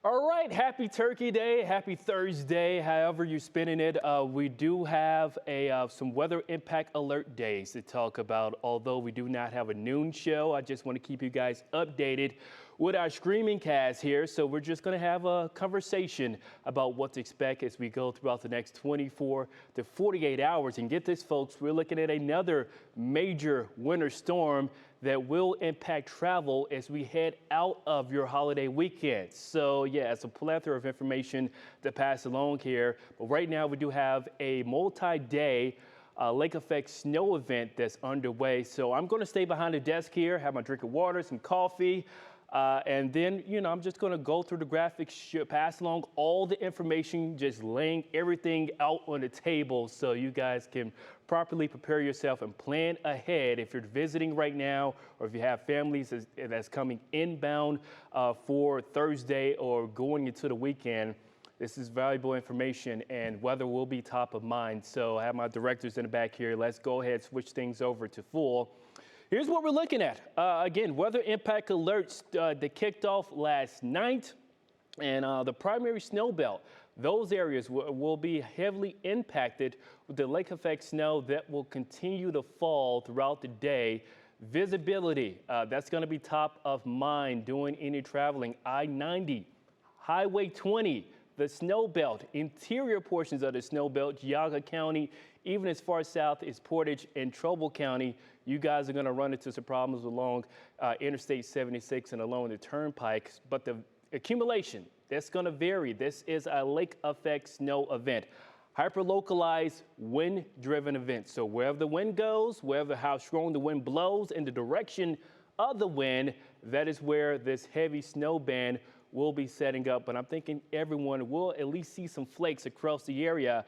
All right, happy Turkey Day, happy Thursday, however you're spending it. We do have some weather impact alert days to talk about. Although we do not have a noon show, I just want to keep you guys updated with our streaming cast here. So we're just going to have a conversation about what to expect as we go throughout the next 24 to 48 hours. And get this, folks, we're looking at another major winter storm that will impact travel as we head out of your holiday weekend. So yeah, it's a plethora of information to pass along here. But right now we do have a multi-day lake effect snow event that's underway. So I'm going to stay behind the desk here, have my drink of water, some coffee. And then, I'm just going to go through the graphics, pass along all the information, just laying everything out on the table so you guys can properly prepare yourself and plan ahead if you're visiting right now or if you have families that's coming inbound for Thursday or going into the weekend. This is valuable information and weather will be top of mind. So I have my directors in the back here. Let's go ahead and switch things over to full. Here's what we're looking at. Again, weather impact alerts that kicked off last night, and the primary snow belt. Those areas will be heavily impacted with the lake effect snow that will continue to fall throughout the day. Visibility, that's going to be top of mind doing any traveling. I-90, Highway 20, the snow belt, interior portions of the snow belt, Geauga County, even as far south as Portage and Trumbull County. You guys are going to run into some problems along Interstate 76 and along the turnpike. But the accumulation, that's going to vary. This is a lake effect snow event. Hyper-localized, wind-driven event. So wherever the wind goes, how strong the wind blows in the direction of the wind, that is where this heavy snow band will be setting up. But I'm thinking everyone will at least see some flakes across the area.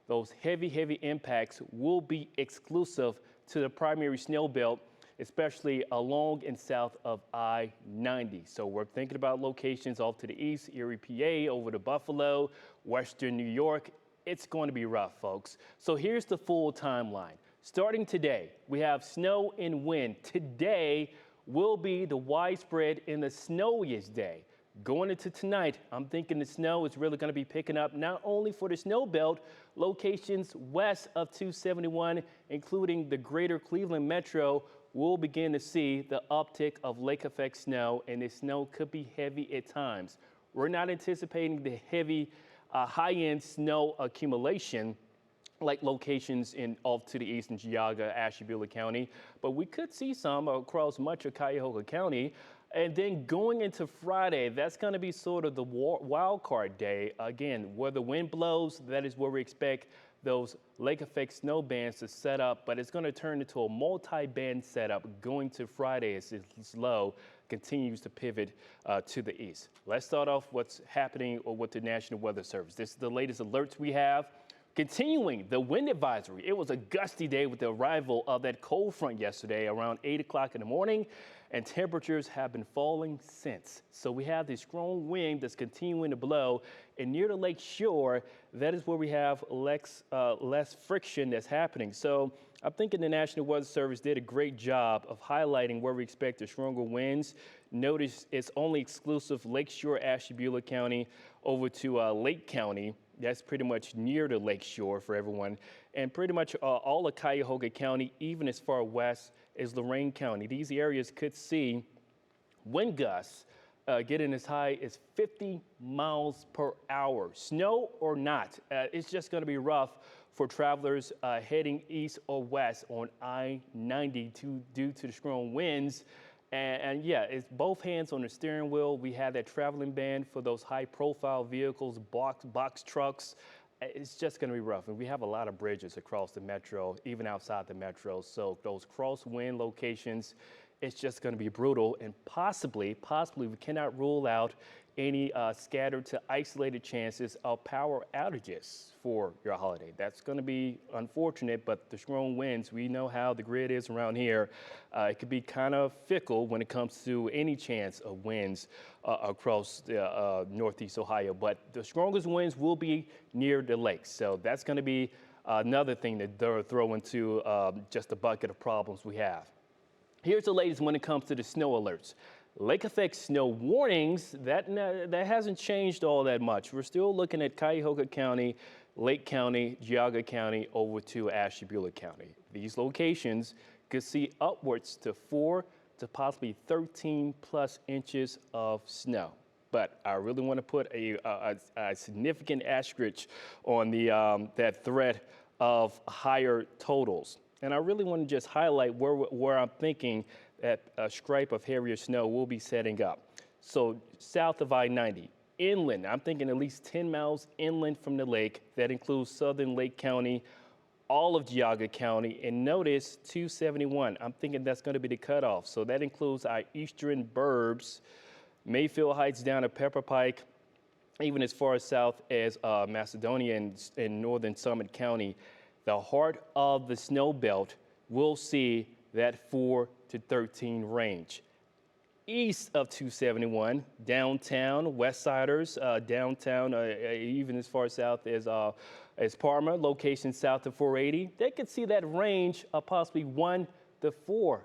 Those heavy impacts will be exclusive to the primary snow belt, especially along and south of I-90. So we're thinking about locations off to the east, Erie, PA, over to Buffalo, Western New York. It's going to be rough, folks. So here's the full timeline. Starting today, we have snow and wind. Today will be the widespread and the snowiest day. Going into tonight, I'm thinking the snow is really going to be picking up not only for the snow belt, locations west of 271, including the greater Cleveland metro, will begin to see the uptick of lake effect snow, and the snow could be heavy at times. We're not anticipating the heavy high-end snow accumulation like locations off to the east in Geauga, Ashtabula County, but we could see some across much of Cuyahoga County. And then going into Friday, that's going to be sort of the wild card day. Again, where the wind blows, that is where we expect those lake effect snow bands to set up, but it's going to turn into a multi-band setup going to Friday as this low continues to pivot to the east. Let's start off what's happening with the National Weather Service. This is the latest alerts we have. Continuing the wind advisory, it was a gusty day with the arrival of that cold front yesterday around 8 o'clock in the morning, and temperatures have been falling since. So we have this strong wind that's continuing to blow, and near the lake shore, that is where we have less friction that's happening. So I'm thinking the National Weather Service did a great job of highlighting where we expect the stronger winds. Notice it's only exclusive Lakeshore, Ashtabula County over to Lake County. That's pretty much near the lake shore for everyone. And pretty much all of Cuyahoga County, even as far west as Lorain County. These areas could see wind gusts getting as high as 50 miles per hour. Snow or not, it's just going to be rough for travelers heading east or west on I-90 due to the strong winds. And yeah, it's both hands on the steering wheel. We have that traveling ban for those high-profile vehicles, box trucks. It's just going to be rough. And we have a lot of bridges across the metro, even outside the metro. So those crosswind locations, it's just going to be brutal. And possibly, we cannot rule out any scattered to isolated chances of power outages for your holiday. That's going to be unfortunate, but the strong winds, we know how the grid is around here. It could be kind of fickle when it comes to any chance of winds across Northeast Ohio, but the strongest winds will be near the lakes. So that's going to be another thing that they're throwing to just a bucket of problems we have. Here's the latest when it comes to the snow alerts. Lake effect snow warnings, that hasn't changed all that much. We're still looking at Cuyahoga County, Lake County, Geauga County, over to Ashtabula County. These locations could see upwards to 4 to possibly 13 plus inches of snow. But I really want to put a significant asterisk on that threat of higher totals. And I really want to just highlight where I'm thinking that a stripe of heavier snow will be setting up. So south of I-90, inland, I'm thinking at least 10 miles inland from the lake. That includes southern Lake County, all of Geauga County, and notice 271. I'm thinking that's going to be the cutoff. So that includes our eastern burbs, Mayfield Heights down to Pepper Pike, even as far as south as Macedonia and northern Summit County. The heart of the snow belt will see that 4 to 13 range. East of 271, downtown, West Siders, downtown, even as far south as Parma, location south of 480, they could see that range of possibly 1 to 4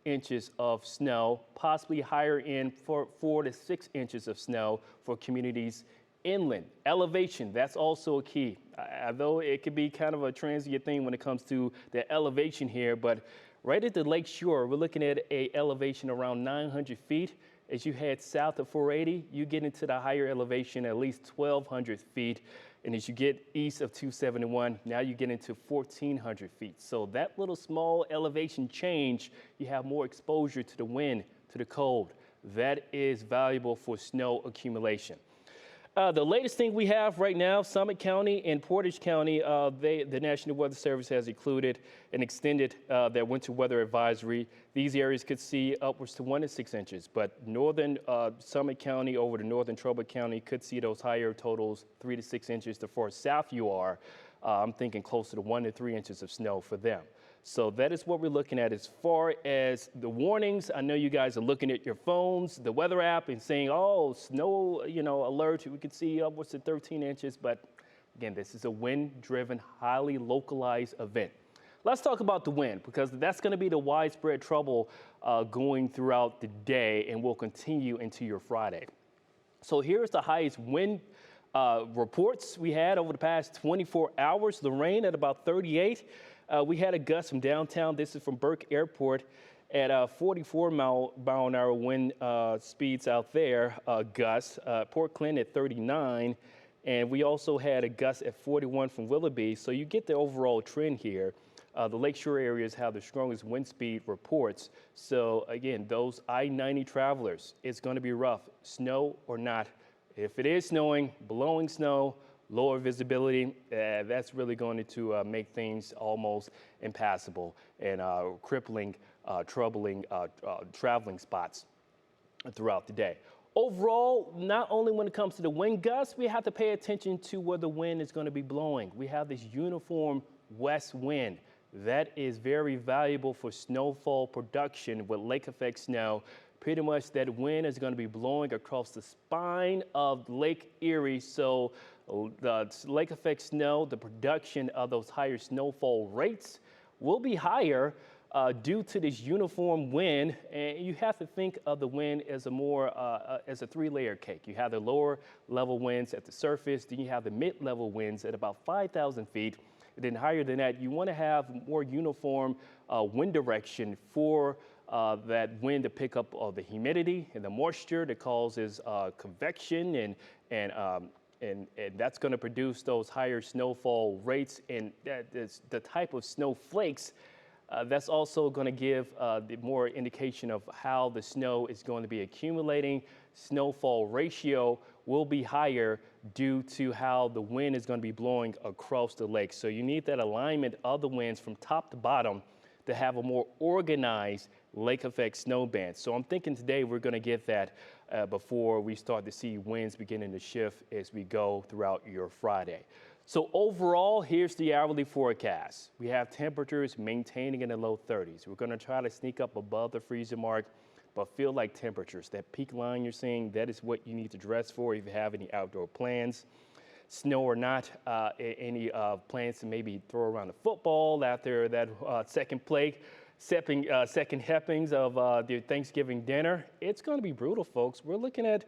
inches of snow, possibly higher in 4 to 6 inches of snow for communities inland. Elevation, that's also a key. Although it could be kind of a transient thing when it comes to the elevation here, but right at the lake shore, we're looking at a elevation around 900 feet. As you head south of 480, you get into the higher elevation, at least 1,200 feet. And as you get east of 271, now you get into 1,400 feet. So that little small elevation change, you have more exposure to the wind, to the cold. That is valuable for snow accumulation. The latest thing we have right now, Summit County and Portage County, the National Weather Service has included and extended their winter weather advisory. These areas could see upwards to 1 to 6 inches, but northern Summit County over to northern Trumbull County could see those higher totals, 3 to 6 inches. The far south you are, I'm thinking closer to 1 to 3 inches of snow for them. So that is what we're looking at as far as the warnings. I know you guys are looking at your phones, the weather app, and saying, oh, snow, alert. We could see upwards to 13 inches. But again, this is a wind-driven, highly localized event. Let's talk about the wind, because that's going to be the widespread trouble going throughout the day and will continue into your Friday. So here's the highest wind reports we had over the past 24 hours. The rain at about 38. We had a gust from downtown. This is from Burke Airport at 44 mile an hour wind speeds out there, gusts. Port Clinton at 39. And we also had a gust at 41 from Willoughby. So you get the overall trend here. The lakeshore areas have the strongest wind speed reports. So again, those I-90 travelers, it's going to be rough, snow or not. If it is snowing, blowing snow, lower visibility, that's really going to make things almost impassable and crippling, troubling traveling spots throughout the day. Overall, not only when it comes to the wind gusts, we have to pay attention to where the wind is going to be blowing. We have this uniform west wind. That is very valuable for snowfall production with lake effect snow. Pretty much that wind is going to be blowing across the spine of Lake Erie. So the lake effect snow, the production of those higher snowfall rates will be higher due to this uniform wind. And you have to think of the wind as as a three-layer cake. You have the lower level winds at the surface, then you have the mid-level winds at about 5,000 feet. And then higher than that, you want to have more uniform wind direction for that wind to pick up the humidity and the moisture that causes convection, and that's going to produce those higher snowfall rates. And the type of snowflakes that's also going to give the more indication of how the snow is going to be accumulating. Snowfall ratio will be higher due to how the wind is going to be blowing across the lake. So you need that alignment of the winds from top to bottom to have a more organized lake effect snow band. So I'm thinking today we're going to get that before we start to see winds beginning to shift as we go throughout your Friday. So overall, here's the hourly forecast. We have temperatures maintaining in the low 30s. We're going to try to sneak up above the freezing mark, but feel like temperatures. That peak line you're seeing, that is what you need to dress for if you have any outdoor plans. Snow or not, any plans to maybe throw around a football after that second play. second helpings of the Thanksgiving dinner. It's going to be brutal, folks. We're looking at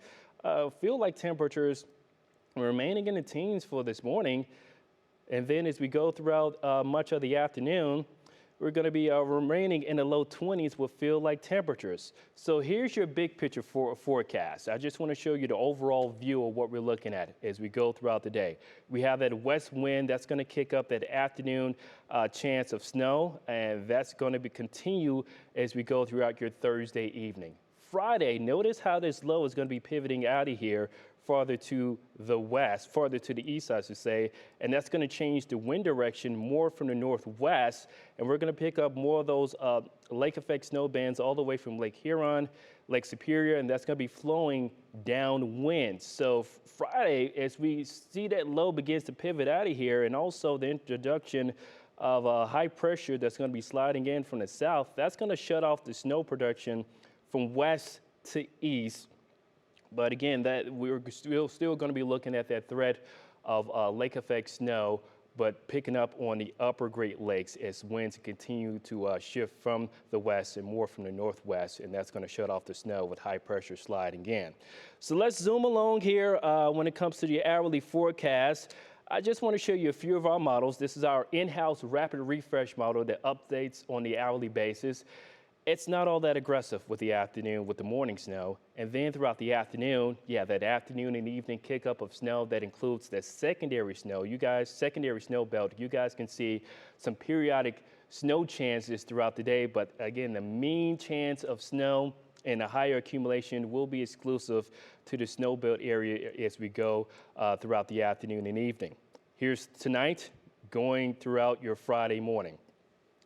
feel like temperatures remaining in the teens for this morning. And then as we go throughout much of the afternoon, we're going to be remaining in the low 20s with feel-like temperatures. So here's your big picture forecast. I just want to show you the overall view of what we're looking at as we go throughout the day. We have that west wind that's going to kick up that afternoon chance of snow, and that's going to continue as we go throughout your Thursday evening. Friday, notice how this low is going to be pivoting out of here farther to the west, farther to the east, I should say, and that's going to change the wind direction more from the northwest, and we're going to pick up more of those lake effect snow bands all the way from Lake Huron, Lake Superior, and that's going to be flowing downwind. So Friday, as we see that low begins to pivot out of here, and also the introduction of high pressure that's going to be sliding in from the south, that's going to shut off the snow production from west to east. But again, that we're still going to be looking at that threat of lake effect snow, but picking up on the upper Great Lakes as winds continue to shift from the west and more from the northwest, and that's going to shut off the snow with high pressure sliding in. So let's zoom along here when it comes to the hourly forecast. I just want to show you a few of our models. This is our in-house rapid refresh model that updates on the hourly basis. It's not all that aggressive with the afternoon, with the morning snow. And then throughout the afternoon, that afternoon and evening kickup of snow that includes the secondary snow. You guys, secondary snow belt, you guys can see some periodic snow chances throughout the day. But again, the mean chance of snow and the higher accumulation will be exclusive to the snow belt area as we go throughout the afternoon and evening. Here's tonight, going throughout your Friday morning.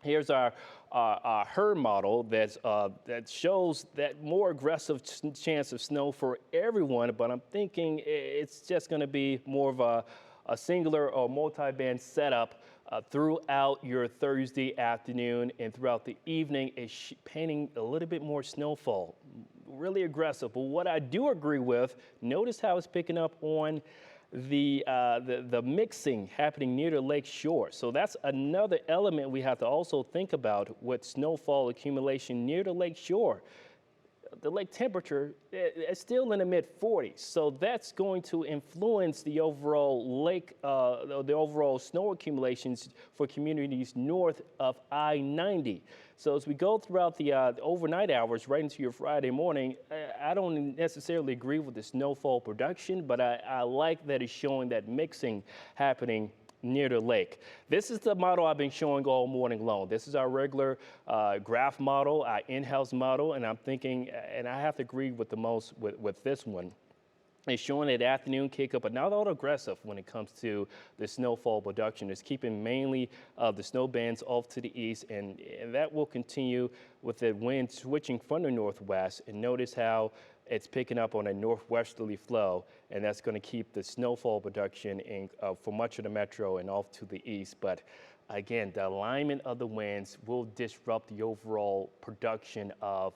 Here's our HER model that shows that more aggressive chance of snow for everyone, but I'm thinking it's just going to be more of a singular or multi-band setup throughout your Thursday afternoon and throughout the evening. Is painting a little bit more snowfall, really aggressive. But what I do agree with, notice how it's picking up on the mixing happening near the lake shore. So that's another element we have to also think about with snowfall accumulation near the lake shore. The lake temperature is still in the mid-40s, so that's going to influence the overall lake, the overall snow accumulations for communities north of I-90. So as we go throughout the overnight hours right into your Friday morning, I don't necessarily agree with the snowfall production, but I like that it's showing that mixing happening near the lake. This is the model I've been showing all morning long. This is our regular graph model, our in-house model, and I'm thinking, and I have to agree with the most with this one. It's showing that afternoon kick-up, but not all aggressive when it comes to the snowfall production. It's keeping mainly the snow bands off to the east, and that will continue with the wind switching from the northwest. And notice how it's picking up on a northwesterly flow, and that's going to keep the snowfall production in, for much of the metro and off to the east. But again, the alignment of the winds will disrupt the overall production of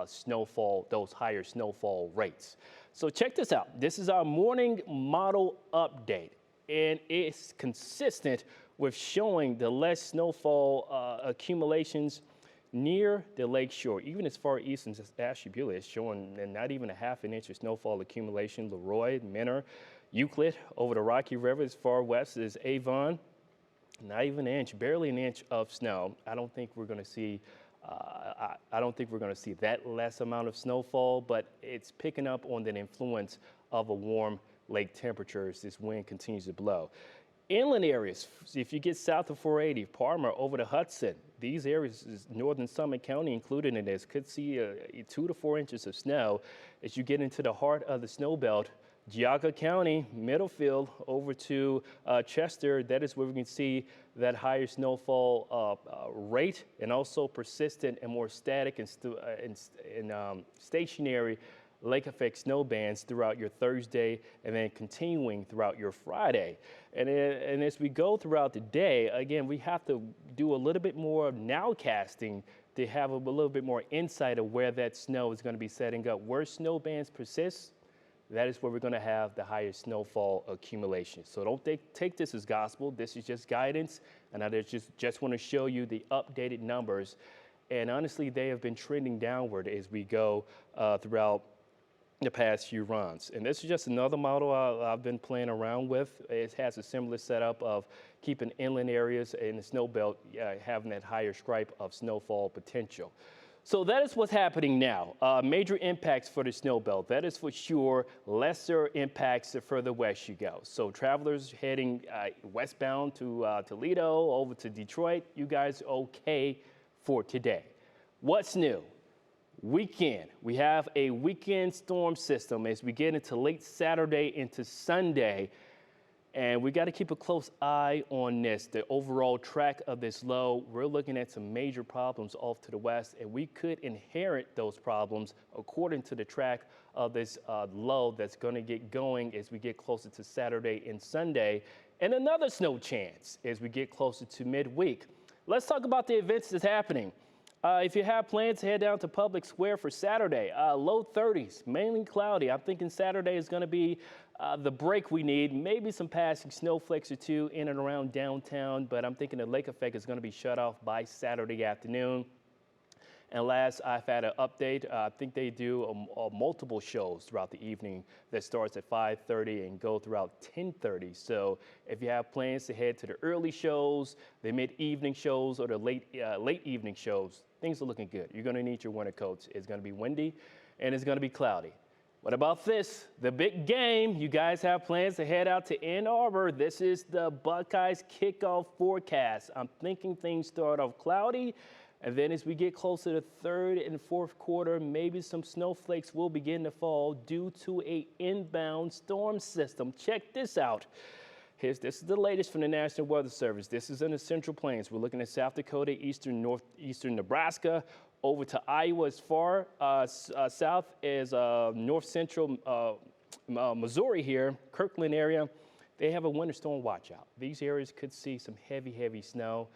snowfall, those higher snowfall rates. So check this out. This is our morning model update, and it's consistent with showing the less snowfall accumulations near the lake shore. Even as far east as Ashtabula is showing not even a half an inch of snowfall accumulation. Leroy, Menor, Euclid, over the Rocky River as far west as Avon, not even an inch, barely an inch of snow. I don't think we're going to see I don't think we're going to see that less amount of snowfall, but it's picking up on the influence of a warm lake temperature as this wind continues to blow. Inland areas, if you get south of 480, Parma, over the Hudson, these areas, northern Summit County included in this, could see 2 to 4 inches of snow. As you get into the heart of the snow belt, Geauga County, Middlefield, over to Chester, that is where we can see that higher snowfall rate, and also persistent and more static and stationary lake effect snow bands throughout your Thursday, and then continuing throughout your Friday. And as we go throughout the day, again, we have to do a little bit more nowcasting to have a little bit more insight of where that snow is going to be setting up. Where snow bands persist, that is where we're going to have the highest snowfall accumulation. So don't take this as gospel. This is just guidance, and I just want to show you the updated numbers And honestly, they have been trending downward as we go throughout the past few runs. And this is just another model I've been playing around with. It has a similar setup of keeping inland areas in the snow belt having that higher stripe of snowfall potential. So that is what's happening now. Major impacts for the snow belt. That is for sure. Lesser impacts the further west you go. So travelers heading westbound to Toledo, over to Detroit, you guys okay for today. What's new? Weekend. We have a weekend storm system as we get into late Saturday into Sunday. And we got to keep a close eye on this, the overall track of this low. We're looking at some major problems off to the west, and we could inherit those problems according to the track of this low that's going to get going as we get closer to Saturday and Sunday, and another snow chance as we get closer to midweek. Let's talk about the events that's happening. If you have plans to head down to Public Square for Saturday, low 30s, mainly cloudy. I'm thinking Saturday is going to be the break we need, maybe some passing snowflakes or two in and around downtown, but I'm thinking the lake effect is going to be shut off by Saturday afternoon. And last, I've had an update. I think they do multiple shows throughout the evening that starts at 5:30 and go throughout 10:30. So if you have plans to head to the early shows, the mid-evening shows, or the late evening shows, things are looking good. You're going to need your winter coats. It's going to be windy and it's going to be cloudy. What about this? The big game. You guys have plans to head out to Ann Arbor. This is the Buckeyes kickoff forecast. I'm thinking things start off cloudy. And then as we get closer to third and fourth quarter, maybe some snowflakes will begin to fall due to an inbound storm system. Check this out. This is the latest from the National Weather Service. This is in the Central Plains. We're looking at South Dakota, northeastern Nebraska, over to Iowa as far south as north central Missouri here, Kirkland area. They have a winter storm watch out. These areas could see some heavy snow.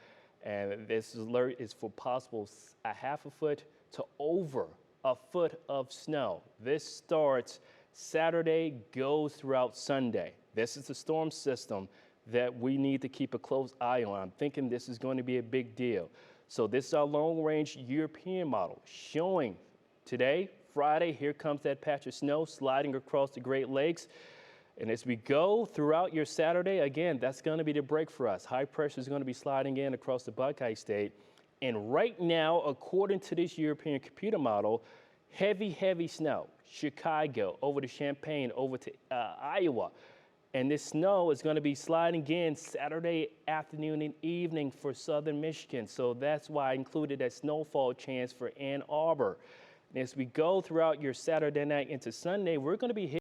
And this alert is for possible a half a foot to over a foot of snow. This starts Saturday, goes throughout Sunday. This is the storm system that we need to keep a close eye on. I'm thinking this is going to be a big deal. So this is our long-range European model showing today, Friday, here comes that patch of snow sliding across the Great Lakes. And as we go throughout your Saturday, again, that's going to be the break for us. High pressure is going to be sliding in across the Buckeye State. And right now, according to this European computer model, heavy snow. Chicago, over to Champaign, over to Iowa. And this snow is going to be sliding in Saturday afternoon and evening for southern Michigan. So that's why I included that snowfall chance for Ann Arbor. And as we go throughout your Saturday night into Sunday, we're going to be